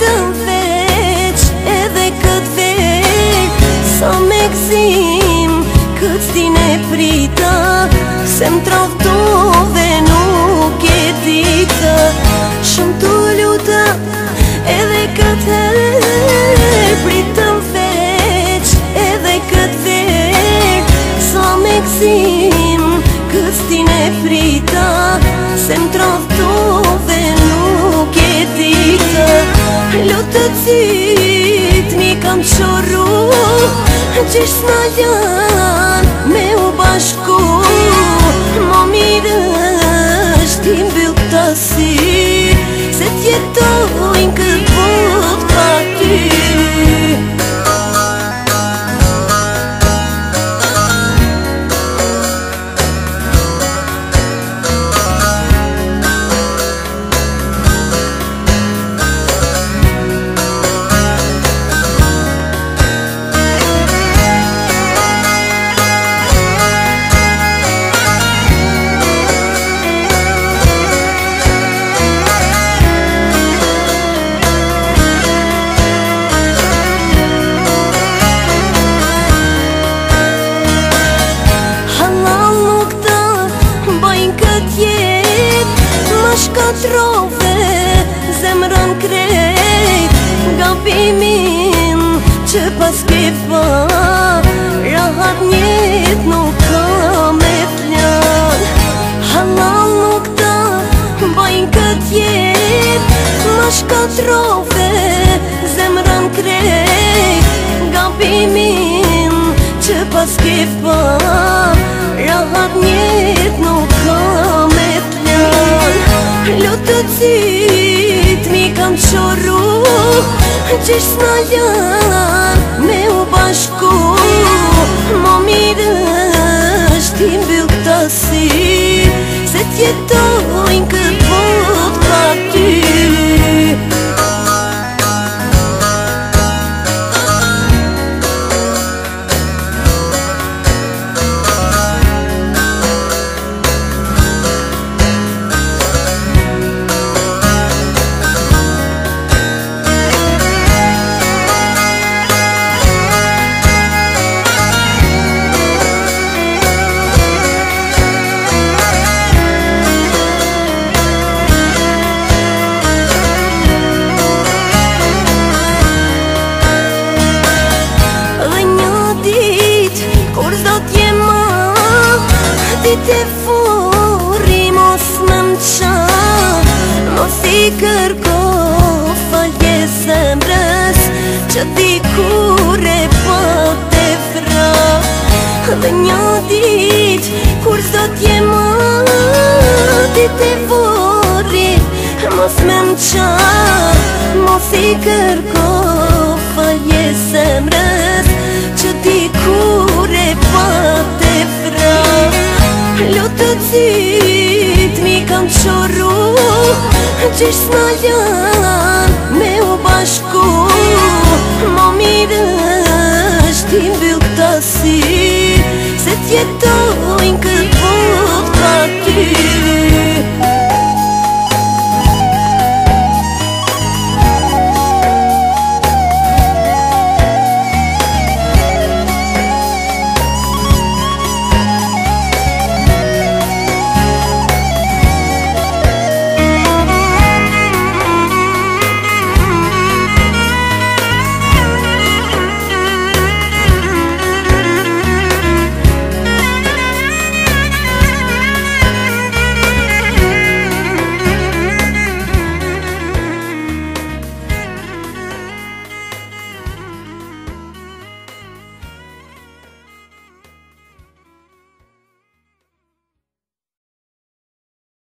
pritëm veç edhe këtë veç. Sa me gzim këtë s'tin e prita, se m'traftove nuk e dita. Shumë të luta edhe këtë her, pritëm veç edhe këtë veç. Sa me gzim këtë s'tin e prita, se m'traftove nuk e dita. Lutë cyt mi kam qorru, qesh s'na janë me u bashku. Ma mirë është ti mbyll këta sy, se t'jetojnë këtë botë pa ty. Shkatrove zemrën krejt, gabimin që pas ke pa, rahat njët nuk ka me t'lan. Halal nuk ta bajnë kët jet, ma shkatrove zemrën krejt, gabimin që pas ke pa, rahat njët nuk ka me t'lan. Lutë cyt mi kam qorru, qesh s'na janë me u bashku. Ma mirë është ti mbyll këta sy, se t'jetojnë këtë botë pa ty. Ti furi mos më m'qa, mos i kërko falje zemrës, që dikur e po te fra. Dhe një dit kur s'do t'jem ti ti furi mos më m'qa, mos i kërko falje zemrës, që dikur e po te fra. Lutë cyt mi kam qorru, qesh s'na janë me u bashku. Ma mirë është ti mbyll këta sy, se t'jetojnë këtë botë pa ty.